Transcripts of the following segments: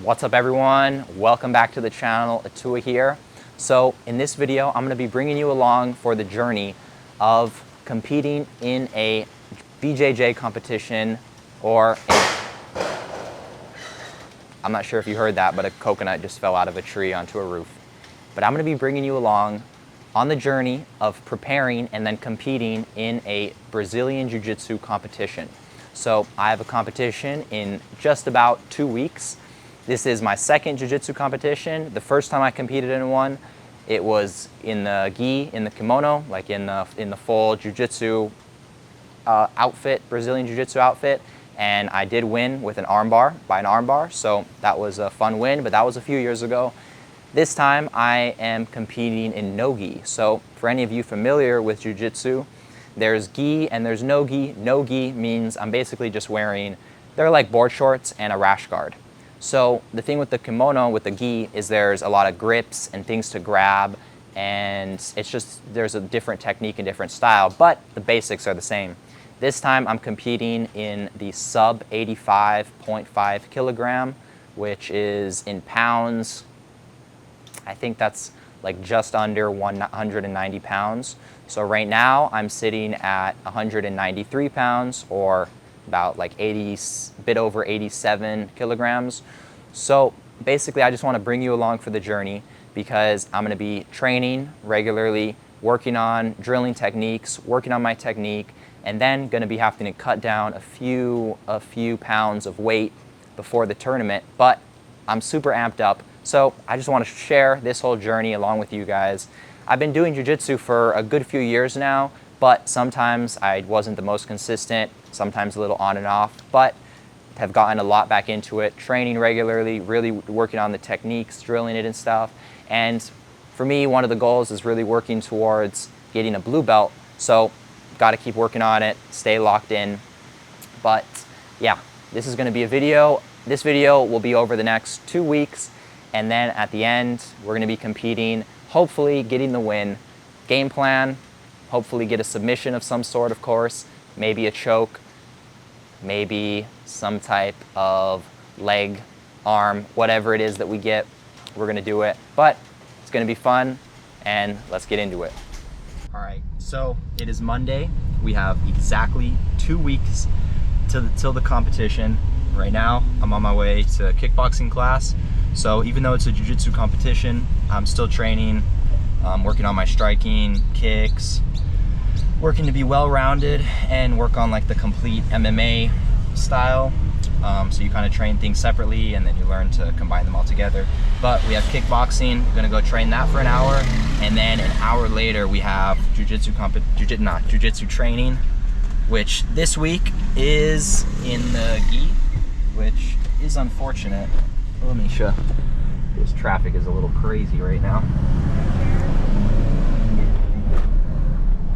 What's up everyone? Welcome back to the channel, Atua here. So in this video, I'm gonna be bringing you along for the journey of competing in a BJJ competition I'm not sure if you heard that, but a coconut just fell out of a tree onto a roof. But I'm gonna be bringing you along on the journey of preparing and then competing in a Brazilian Jiu-Jitsu competition. So I have a competition in just about 2 weeks. This is my second Jiu-Jitsu competition. The first time I competed in one, it was in the gi, in the kimono, like in the full Jiu-Jitsu outfit, Brazilian Jiu-Jitsu outfit, and I did win with an armbar, so that was a fun win, but that was a few years ago. This time I am competing in no-gi. So for any of you familiar with Jiu-Jitsu, there's gi and there's no-gi. No-gi means I'm basically just wearing, they're like board shorts and a rash guard. So the thing with the kimono, with the gi, is there's a lot of grips and things to grab, and it's just, there's a different technique and different style, but the basics are the same. This time I'm competing in the sub 85.5 kilogram, which is in pounds, I think that's like just under 190 pounds. So right now I'm sitting at 193 pounds, or about like bit over 87 kilograms. So basically I just want to bring you along for the journey because I'm going to be training regularly, working on drilling techniques, working on my technique, and then going to be having to cut down a few pounds of weight before the tournament. But I'm super amped up. So I just want to share this whole journey along with you guys. I've been doing jiu-jitsu for a good few years now, but sometimes I wasn't the most consistent, sometimes a little on and off, but have gotten a lot back into it, training regularly, really working on the techniques, drilling it and stuff. And for me, one of the goals is really working towards getting a blue belt. So got to keep working on it, stay locked in. But yeah, this is going to be a video. This video will be over the next 2 weeks. And then at the end, we're going to be competing, hopefully getting the win. Game plan, hopefully get a submission of some sort, of course, maybe a choke, maybe some type of leg, arm, whatever it is that we get, we're going to do it. But it's going to be fun, and let's get into it. All right, so it is Monday. We have exactly 2 weeks till the competition. Right now, I'm on my way to kickboxing class. So even though it's a jiu-jitsu competition, I'm still training, working on my striking, kicks, working to be well-rounded and work on like the complete MMA style. So you kind of train things separately and then you learn to combine them all together. But we have kickboxing, we're gonna go train that for an hour, and then an hour later we have jiu-jitsu training, which this week is in the gi, which is unfortunate. Let me show. This traffic is a little crazy right now.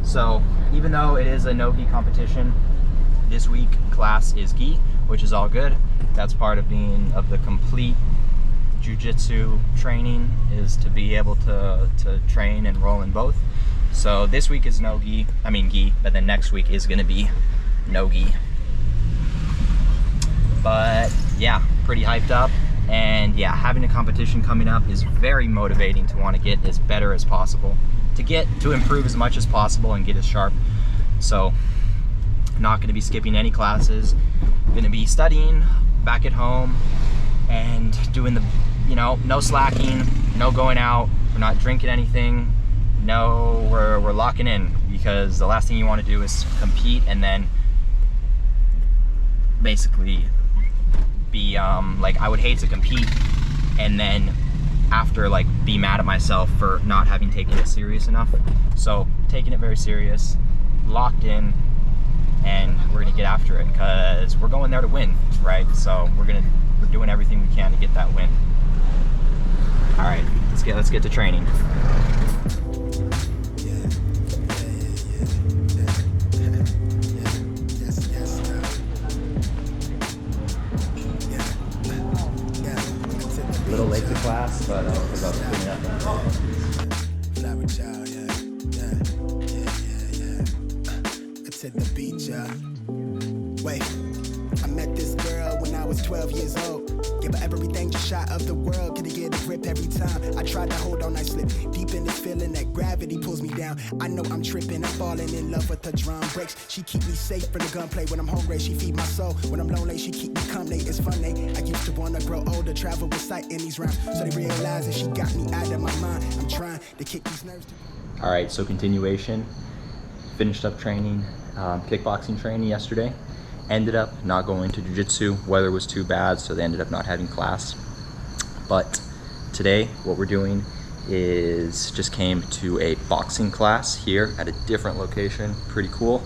So even though it is a no-gi competition, this week class is gi, which is all good. That's part of the complete jiu-jitsu training, is to be able to train and roll in both. So this week is gi, but then next week is gonna be no-gi. But yeah, pretty hyped up. And yeah, having a competition coming up is very motivating to want to get as better as possible, to improve as much as possible and get as sharp. So not going to be skipping any classes, going to be studying back at home and doing the, no slacking, no going out, we're not drinking anything, no, we're locking in, because the last thing you want to do is compete and then basically be like, I would hate to compete and then after like be mad at myself for not having taken it serious enough. So taking it very serious, locked in, and we're gonna get after it because we're going there to win, right? So we're doing everything we can to get that win. All right, let's get to training. A little late to class, but because I was cleaning up. It's at the beach, Wait, I met this girl when I was 12 years old. Give her everything, just shot of the world. Could get a grip every time. I tried to hold on, I slip deep in this feeling that gravity pulls me down. I know I'm tripping, I'm falling in love with her drum breaks. She keep me safe from the gunplay. When I'm hungry, she feed my soul. When I'm lonely, she keep me company. It's funny. I used to wanna grow older, travel with sight in these rounds. So they realize that she got me out of my mind. I'm trying to kick these nerves. All right, so continuation. Finished up training, kickboxing training yesterday. Ended up not going to jiu-jitsu. Weather was too bad, so they ended up not having class. But today, what we're doing is just came to a boxing class here at a different location. Pretty cool.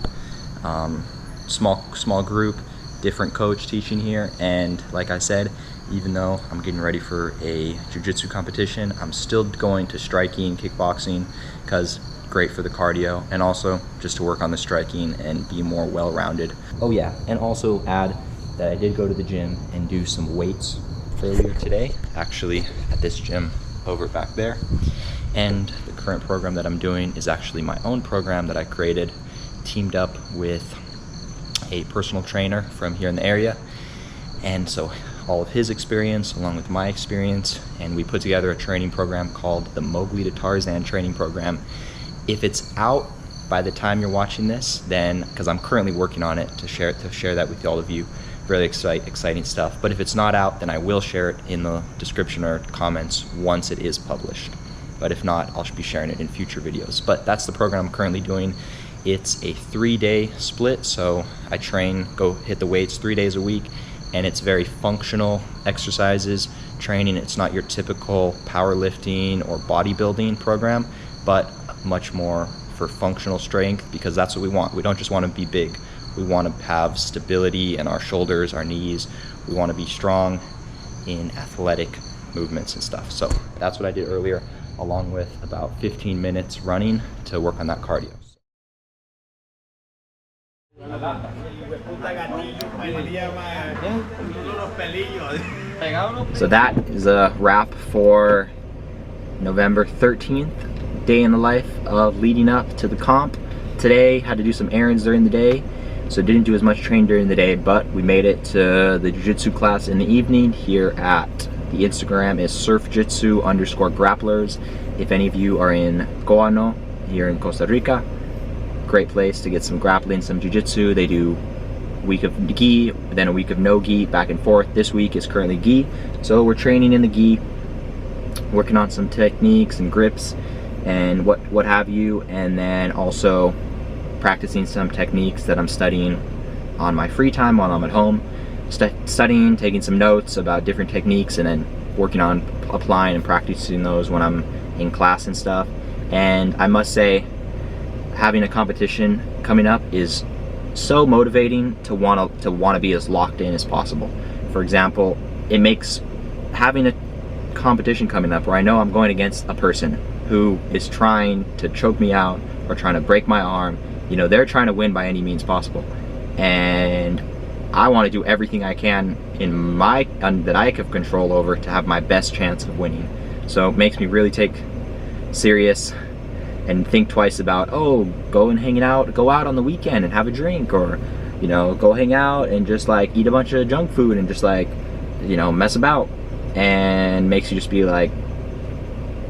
Small group, different coach teaching here. And like I said, even though I'm getting ready for a jiu-jitsu competition, I'm still going to striking, kickboxing, because great for the cardio, and also just to work on the striking and be more well-rounded. Oh yeah, and also add that I did go to the gym and do some weights earlier today, actually at this gym over back there. And the current program that I'm doing is actually my own program that I created, teamed up with a personal trainer from here in the area. And so all of his experience along with my experience, and we put together a training program called the Mowgli to Tarzan training program. If it's out by the time you're watching this, then, because I'm currently working on it to share that with all of you, really exciting stuff. But if it's not out, then I will share it in the description or comments once it is published. But if not, I'll be sharing it in future videos. But that's the program I'm currently doing. It's a 3-day split, so I go hit the weights 3 days a week, and it's very functional exercises, training. It's not your typical powerlifting or bodybuilding program, but much more for functional strength, because that's what we want. We don't just want to be big. We want to have stability in our shoulders, our knees. We want to be strong in athletic movements and stuff. So that's what I did earlier, along with about 15 minutes running to work on that cardio. So that is a wrap for November 13th. Day in the life of leading up to the comp. Today had to do some errands during the day, so didn't do as much training during the day, but we made it to the jiu-jitsu class in the evening. Here at the Instagram is surfjitsu_grapplers. If any of you are in Coano here in Costa Rica, great place to get some grappling, some jiu-jitsu. They do a week of gi, then a week of no gi, back and forth. This week is currently gi, so we're training in the gi, working on some techniques and grips and what have you, and then also practicing some techniques that I'm studying on my free time while I'm at home, studying, taking some notes about different techniques, and then working on applying and practicing those when I'm in class and stuff. And I must say, having a competition coming up is so motivating to want to be as locked in as possible. For example, it makes having a competition coming up where I know I'm going against a person who is trying to choke me out or trying to break my arm. You know, they're trying to win by any means possible, and I want to do everything I can in that I have control over to have my best chance of winning. So it makes me really take serious and think twice about, oh, go out on the weekend and have a drink, or, you know, go hang out and just like eat a bunch of junk food and just like, you know, mess about. And makes you just be like,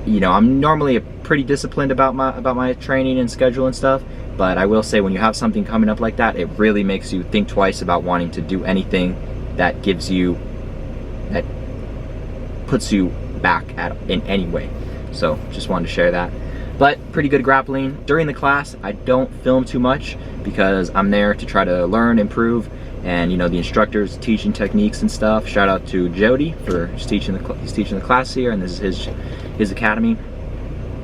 you know, I'm normally pretty disciplined about my training and schedule and stuff, but I will say when you have something coming up like that, it really makes you think twice about wanting to do anything that puts you back in any way. So just wanted to share that. But pretty good grappling. During the class, I don't film too much because I'm there to try to learn, improve, and you know, the instructor's teaching techniques and stuff. Shout out to Jody for teaching the class here, and this is his academy.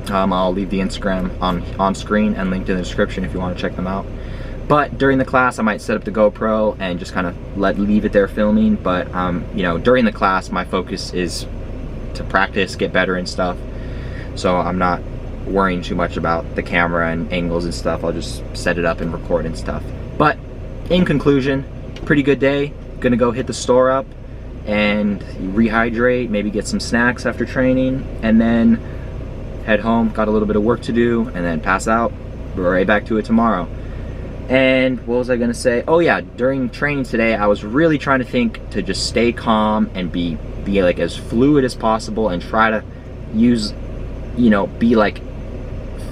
I'll leave the Instagram on screen and linked in the description if you want to check them out. But during the class, I might set up the GoPro and just kind of leave it there filming. But you know, during the class, my focus is to practice, get better and stuff. So I'm not worrying too much about the camera and angles and stuff. I'll just set it up and record and stuff. But in conclusion, pretty good day. Gonna go hit the store up and rehydrate, maybe get some snacks after training, and then head home. Got a little bit of work to do, and then pass out. We're right back to it tomorrow. And what was I gonna say? Oh yeah, during training today, I was really trying to think to just stay calm and be like as fluid as possible and try to use, you know, be like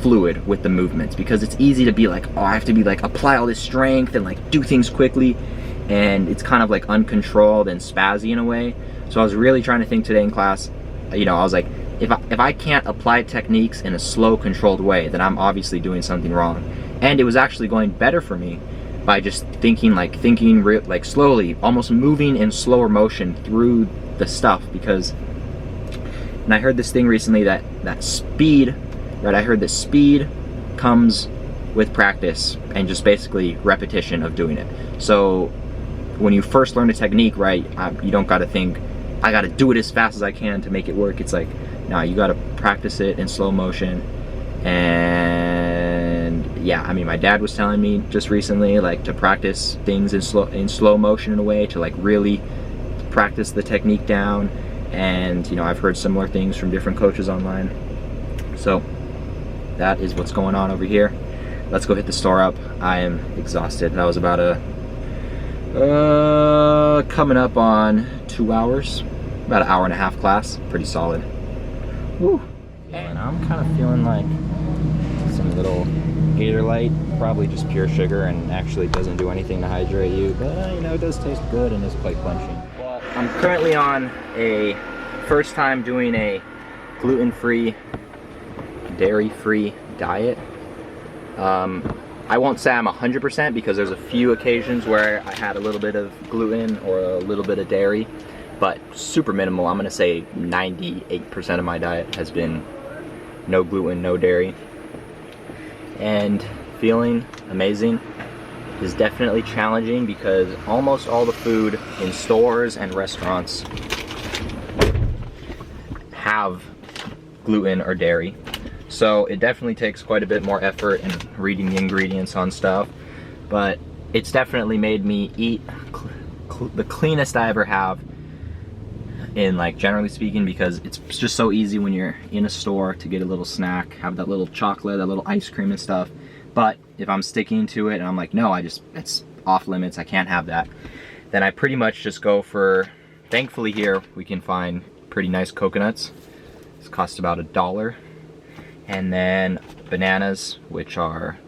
fluid with the movements, because it's easy to be like, oh, I have to be like apply all this strength and like do things quickly, and it's kind of like uncontrolled and spazzy in a way. So I was really trying to think today in class, you know, I was like, if I can't apply techniques in a slow, controlled way, then I'm obviously doing something wrong. And it was actually going better for me by just thinking like slowly, almost moving in slower motion through the stuff. Because, and I heard this thing recently that speed, right? I heard that speed comes with practice and just basically repetition of doing it. So when you first learn a technique, right, you don't got to think, I got to do it as fast as I can to make it work. It's like, no, you got to practice it in slow motion. And yeah, I mean, my dad was telling me just recently, like, to practice things in slow motion in a way to like really practice the technique down. And you know, I've heard similar things from different coaches online. So that is what's going on over here. Let's go hit the store up. I am exhausted. That was about coming up on 2 hours, about an hour and a half class. Pretty solid. Woo. And I'm kind of feeling like some little Gatorlight, probably just pure sugar, and actually doesn't do anything to hydrate you, but you know, it does taste good and is quite punchy. Well, I'm currently on a first time doing a gluten-free, dairy-free diet. I won't say I'm 100% because there's a few occasions where I had a little bit of gluten or a little bit of dairy, but super minimal. I'm gonna say 98% of my diet has been no gluten, no dairy. And feeling amazing. Is definitely challenging because almost all the food in stores and restaurants have gluten or dairy. So it definitely takes quite a bit more effort in reading the ingredients on stuff, but it's definitely made me eat the cleanest I ever have, in like generally speaking, because it's just so easy when you're in a store to get a little snack, have that little chocolate, that little ice cream and stuff. But if I'm sticking to it and I'm like, no, it's off limits, I can't have that, then I pretty much just go for, thankfully here we can find pretty nice coconuts. This costs about $1. And then bananas, which are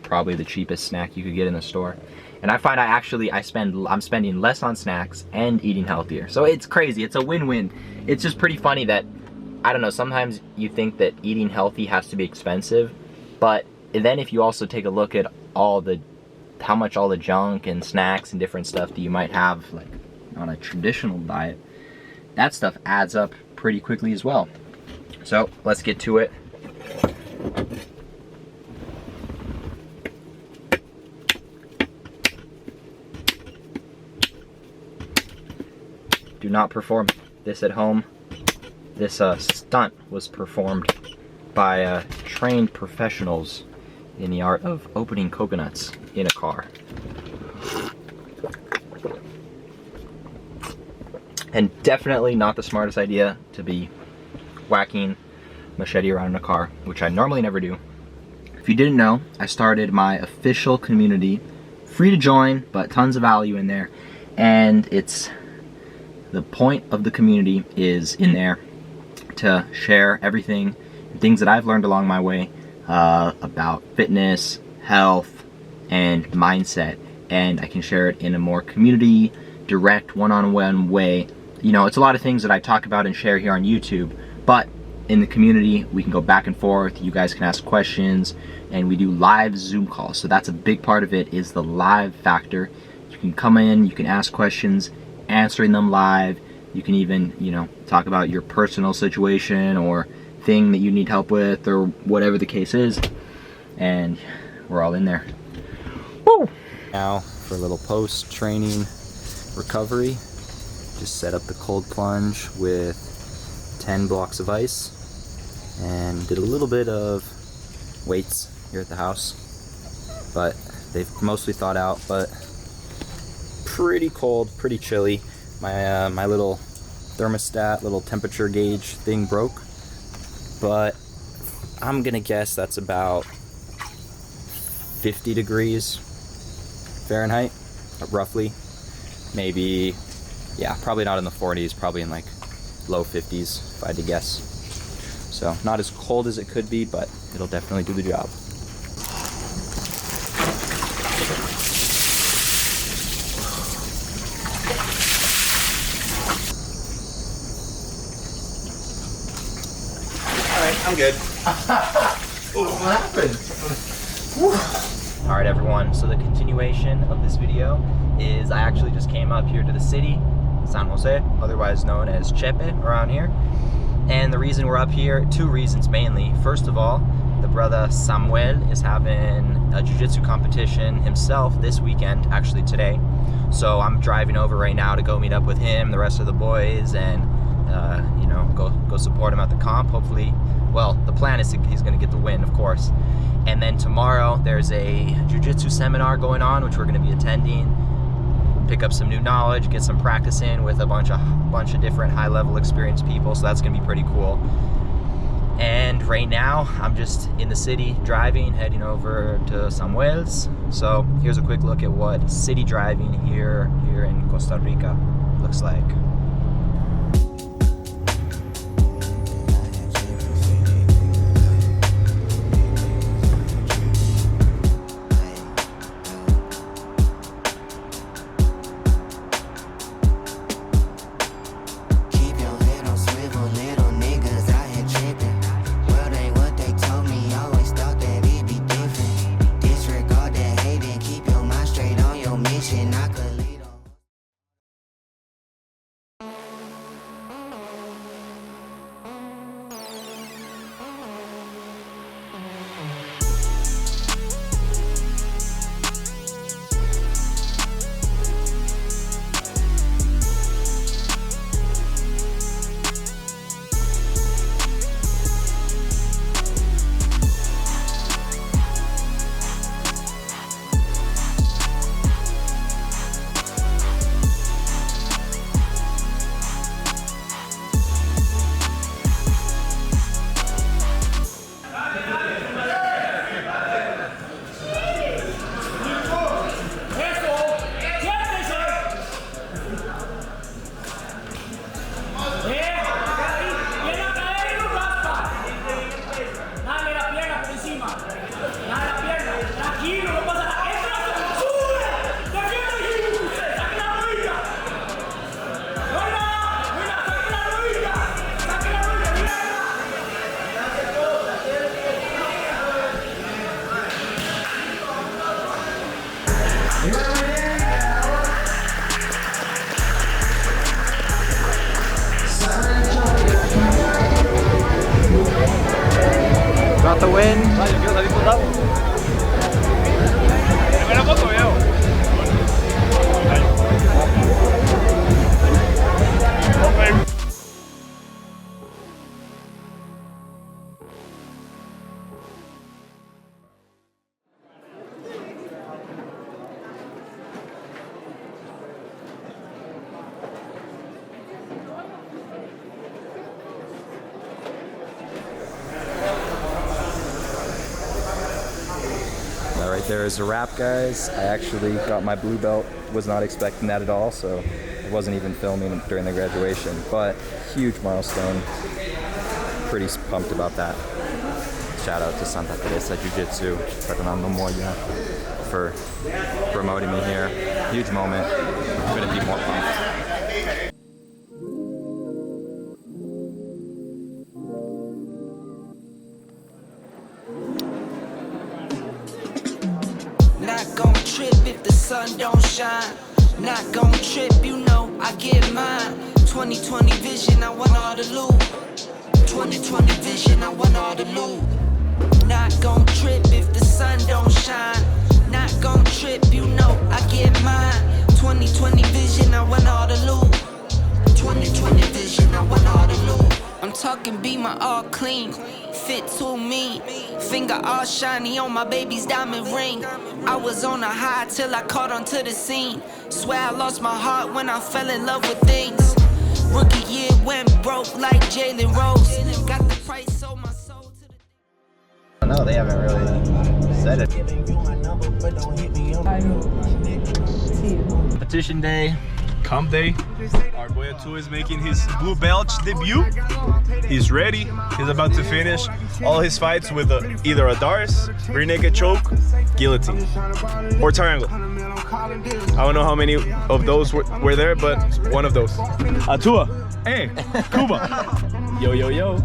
probably the cheapest snack you could get in the store. And I find I'm spending less on snacks and eating healthier. So it's crazy, it's a win-win. It's just pretty funny that, I don't know, sometimes you think that eating healthy has to be expensive, but then if you also take a look at how much all the junk and snacks and different stuff that you might have like on a traditional diet, that stuff adds up pretty quickly as well. So let's get to it. Do not perform this at home. This stunt was performed by trained professionals in the art of opening coconuts in a car. And definitely not the smartest idea to be whacking machete around in a car, which I normally never do. If you didn't know, I started my official community, free to join, but tons of value in there. And the point of the community is in there to share everything, things that I've learned along my way about fitness, health, and mindset. And I can share it in a more community, direct, one-on-one way. You know, it's a lot of things that I talk about and share here on YouTube, but in the community, we can go back and forth. You guys can ask questions, and we do live Zoom calls. So that's a big part of it, is the live factor. You can come in, you can ask questions, answering them live. You can even, you know, talk about your personal situation or thing that you need help with or whatever the case is. And we're all in there. Woo! Now for a little post-training recovery. Just set up the cold plunge with 10 blocks of ice and did a little bit of weights here at the house, but they've mostly thawed out, but pretty cold, pretty chilly. My little thermostat, little temperature gauge thing broke, but I'm gonna guess that's about 50 degrees Fahrenheit, roughly. Maybe, yeah, probably not in the 40s, probably in like low 50s, if I had to guess. So not as cold as it could be, but it'll definitely do the job. I'm good. What happened? Alright everyone, so the continuation of this video is I actually just came up here to the city, San Jose, otherwise known as Chepe around here. And the reason we're up here, two reasons mainly. First of all, the brother Samuel is having a jiu-jitsu competition himself this weekend, actually today. So I'm driving over right now to go meet up with him, the rest of the boys, and you know, go support him at the comp, hopefully. Well, the plan is he's going to get the win, of course. And then tomorrow there's a jiu-jitsu seminar going on, which we're going to be attending. Pick up some new knowledge, get some practice in with a bunch of different high-level experienced people. So that's going to be pretty cool. And right now I'm just in the city driving, heading over to Samuel's. So here's a quick look at what city driving here in Costa Rica looks like. Got the win. Right there is a wrap, guys. I actually got my blue belt. Was not expecting that at all, so I wasn't even filming during the graduation. But huge milestone. Pretty pumped about that. Shout out to Santa Teresa Jiu-Jitsu, Fernando Moya, for promoting me here. Huge moment. Couldn't be more pumped. Not gon' trip if the sun don't shine. Not gon' trip, you know I get mine. 2020 vision, I want all the loot. 2020 vision, I want all the loot. Not gon' trip if the sun don't shine. Not gon' trip, you know I get mine. 2020 vision, I want all the loot. 2020 vision, I want all the loot. I'm talking be my all clean, fit to me. Finger all shiny on my baby's diamond ring. I was on a high till I caught onto the scene. Swear I lost my heart when I fell in love with things. Rookie year went broke like Jalen Rose. Got the price, sold my soul to the... don't know. They haven't really said it. Competition day. Comp day. Our boy Atu is making his blue belt debut. He's ready. He's about to finish all his fights with either a Dars, rear naked choke, guillotine, or triangle. I don't know how many of those were there, but one of those. Atua, hey, Cuba. Yo, yo, yo.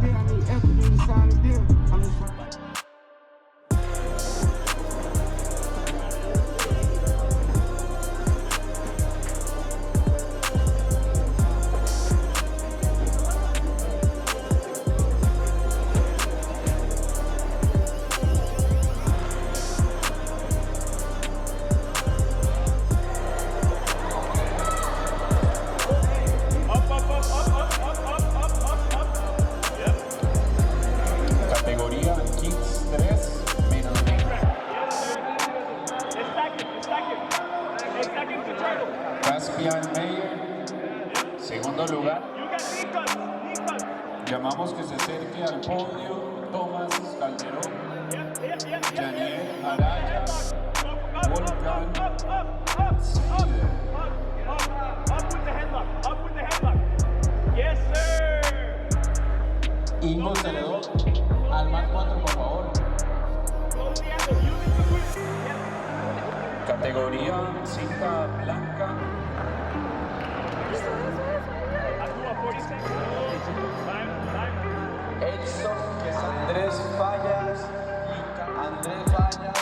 Segundo lugar, llamamos que se acerque al podio Tomás Calderón, Daniel Araya, Wolfgang Snyder. Ingo Celedón, al más 4 por favor. Categoría cinta blanca. Edson, que es Andrés Fallas, Andrés Fallas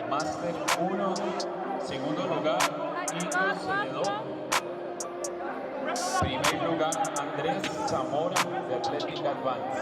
Máster 1, segundo lugar, Ingo Celedón. Primer lugar, Andrés Zamora, de Athletic Advance.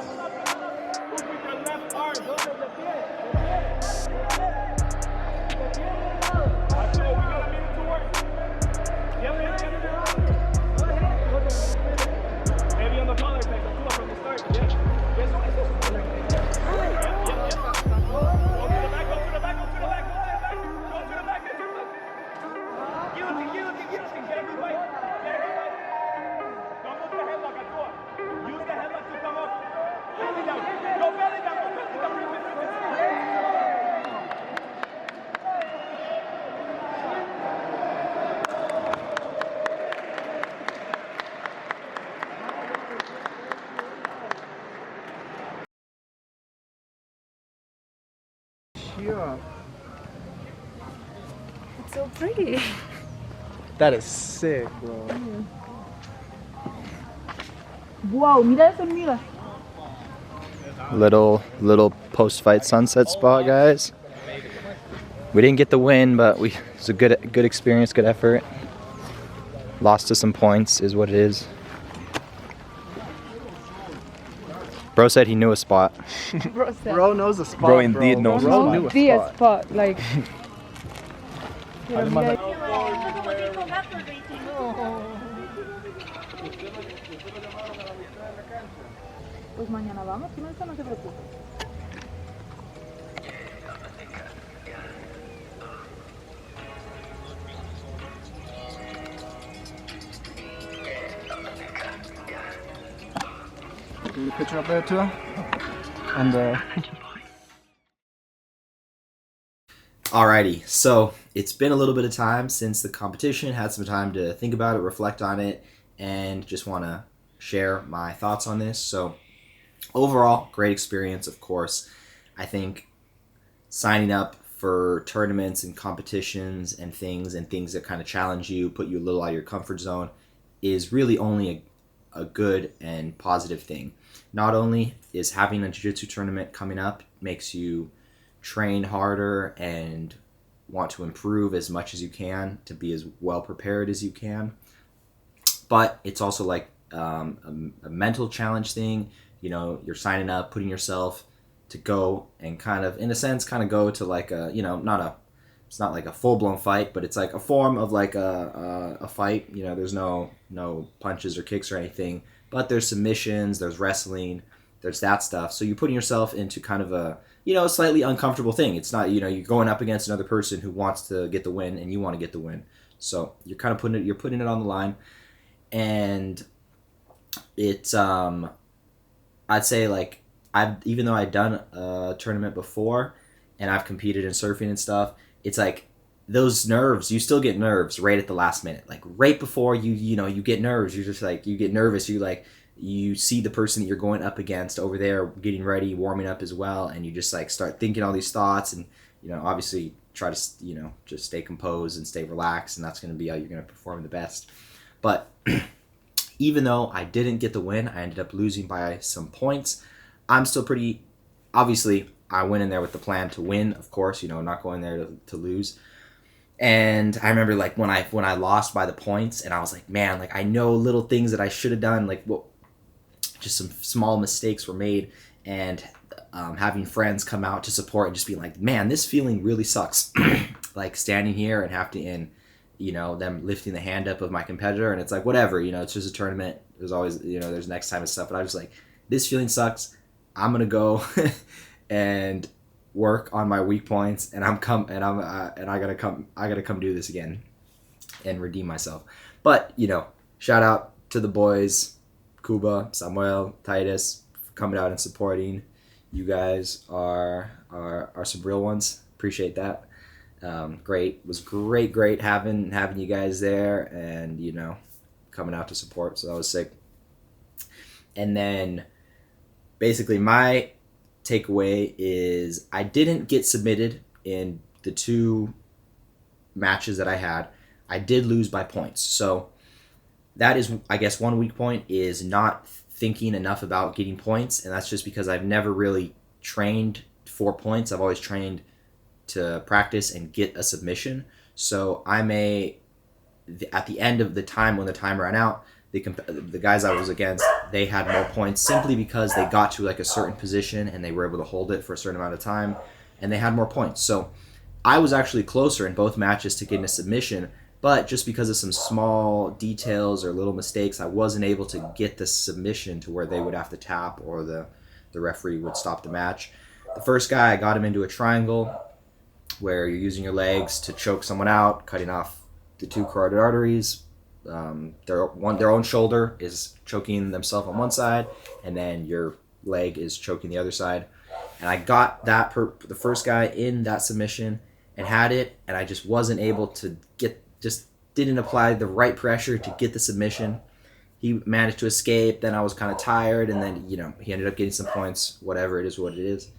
It's so pretty. That is sick, bro. Wow, mira eso, mira. Little post-fight sunset spot, guys. We didn't get the win, but it's a good experience, good effort. Lost to some points is what it is. Bro said he knew a spot. Bro knows a spot. Bro indeed knows a spot. Knows the spot, like. Pues mañana vamos, que no se preocupe. Do the picture up there too. And Alrighty, so it's been a little bit of time since the competition, had some time to think about it, reflect on it, and just want to share my thoughts on this. So overall, great experience, of course. I think signing up for tournaments and competitions and things that kind of challenge you, put you a little out of your comfort zone, is really only a good and positive thing. Not only is having a jiu-jitsu tournament coming up makes you train harder and want to improve as much as you can to be as well prepared as you can, but it's also like a mental challenge thing. you know, you're signing up, putting yourself to go and kind of, in a sense, kind of go to like a, you know, it's not like a full-blown fight, but it's like a form of like a fight. You know, there's no punches or kicks or anything, but there's submissions, there's wrestling, there's that stuff. So you're putting yourself into kind of a, you know, a slightly uncomfortable thing. It's not, you know, you're going up against another person who wants to get the win and you want to get the win. So you're kind of putting it on the line. And it's, I'd say like, even though I'd done a tournament before and I've competed in surfing and stuff, it's like those nerves, you still get nerves right at the last minute. Like right before you get nerves, you're just like, you get nervous. You see the person that you're going up against over there getting ready, warming up as well. And you just like start thinking all these thoughts and, you know, obviously try to, you know, just stay composed and stay relaxed. And that's going to be how you're going to perform the best. But even though I didn't get the win, I ended up losing by some points. I'm still pretty, obviously, I went in there with the plan to win, of course, you know, not going there to lose. And I remember like when I lost by the points and I was like, man, like I know little things that I should have done, like just some small mistakes were made, and having friends come out to support and just be like, man, this feeling really sucks. Like standing here and you know, them lifting the hand up of my competitor, and it's like, whatever, you know, it's just a tournament. There's always, you know, there's next time and stuff. But I was like, this feeling sucks. I'm going to go and work on my weak points, and I gotta come do this again and redeem myself. But, you know, shout out to the boys, Kuba, Samuel, Titus, for coming out and supporting. You guys are some real ones. Appreciate that. Great. It was great having you guys there, and, you know, coming out to support. So that was sick. And then basically my takeaway is I didn't get submitted in the 2 matches that I had. I did lose by points. So that is, I guess, one weak point is not thinking enough about getting points. And that's just because I've never really trained for points. I've always trained to practice and get a submission. So at the end of the time when the time ran out, the guys I was against, they had more points simply because they got to like a certain position and they were able to hold it for a certain amount of time, and they had more points. So I was actually closer in both matches to getting a submission, but just because of some small details or little mistakes, I wasn't able to get the submission to where they would have to tap or the referee would stop the match. The first guy, I got him into a triangle where you're using your legs to choke someone out, cutting off the 2 carotid arteries. Their own shoulder is choking themselves on one side, and then your leg is choking the other side. And I got the first guy in that submission and had it, and I just wasn't able to didn't apply the right pressure to get the submission. He managed to escape. Then I was kind of tired, and then, you know, he ended up getting some points. Whatever, it is what it is.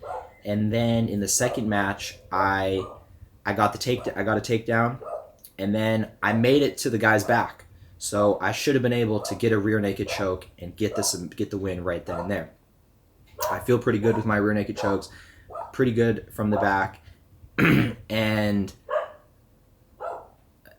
And then in the second match, I got a takedown, and then I made it to the guy's back. So I should have been able to get a rear naked choke and get the win right then and there. I feel pretty good with my rear naked chokes, pretty good from the back, and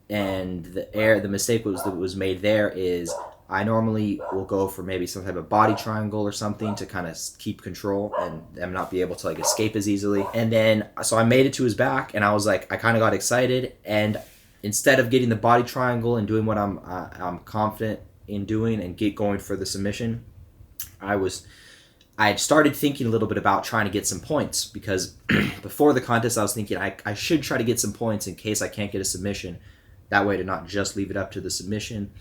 the mistake that was made there is I normally will go for maybe some type of body triangle or something to kind of keep control and them not be able to like escape as easily. And then so I made it to his back, and I was like, I kind of got excited, and instead of getting the body triangle and doing what I'm confident in doing and going for the submission, I had started thinking a little bit about trying to get some points, because before the contest I was thinking I should try to get some points in case I can't get a submission. That way to not just leave it up to the submission.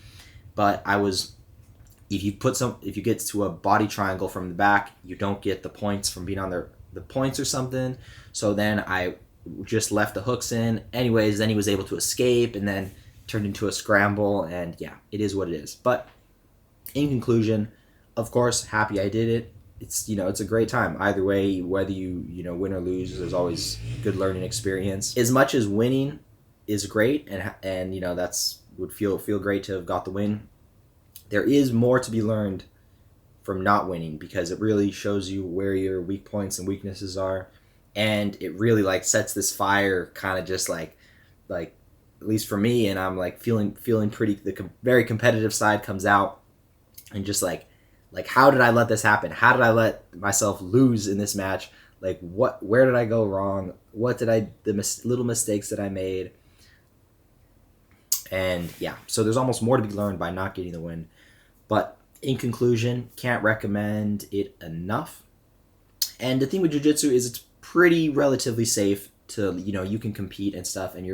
But if you get to a body triangle from the back, you don't get the points from being on the points or something. So then I just left the hooks in. Anyways, then he was able to escape and then turned into a scramble, and yeah, it is what it is. But in conclusion, of course, happy I did it. It's, you know, it's a great time. Either way, whether you win or lose, there's always good learning experience. As much as winning is great and you know, would feel great to have got the win, there is more to be learned from not winning, because it really shows you where your weak points and weaknesses are. And it really like sets this fire, kind of just like at least for me, and I'm like feeling pretty, the very competitive side comes out, and just like Like, how did I let this happen? How did I let myself lose in this match? Like, where did I go wrong? The little mistakes that I made? And yeah, so there's almost more to be learned by not getting the win. But in conclusion, can't recommend it enough. And the thing with jiu-jitsu is it's pretty relatively safe to, you can compete and stuff, and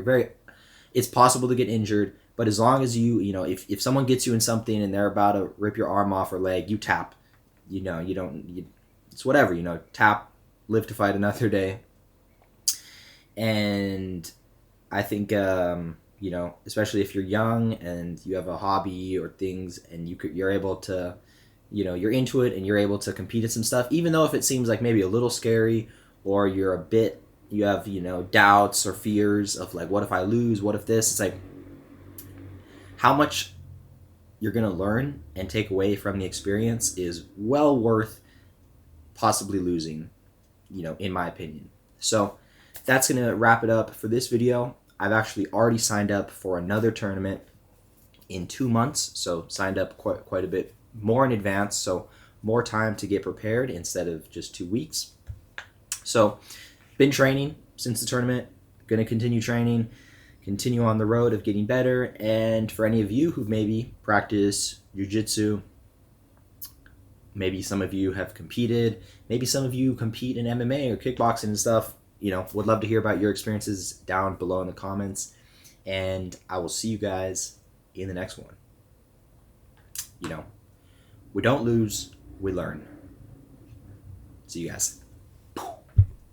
it's possible to get injured, but as long as if someone gets you in something and they're about to rip your arm off or leg, you tap. It's whatever, tap, live to fight another day. And I think, especially if you're young and you have a hobby or things and you're able to, you're into it and you're able to compete at some stuff, even though if it seems like maybe a little scary or you have, doubts or fears of like, what if I lose? What if this? It's like how much you're going to learn and take away from the experience is well worth possibly losing, in my opinion. So that's going to wrap it up for this video. I've actually already signed up for another tournament in 2 months, so signed up quite a bit more in advance, so more time to get prepared instead of just 2 weeks. So been training since the tournament, going to continue training, continue on the road of getting better. And for any of you who maybe practice jiu-jitsu, maybe some of you have competed, maybe some of you compete in MMA or kickboxing and stuff, would love to hear about your experiences down below in the comments. And I will see you guys in the next one. We don't lose, we learn. See you guys.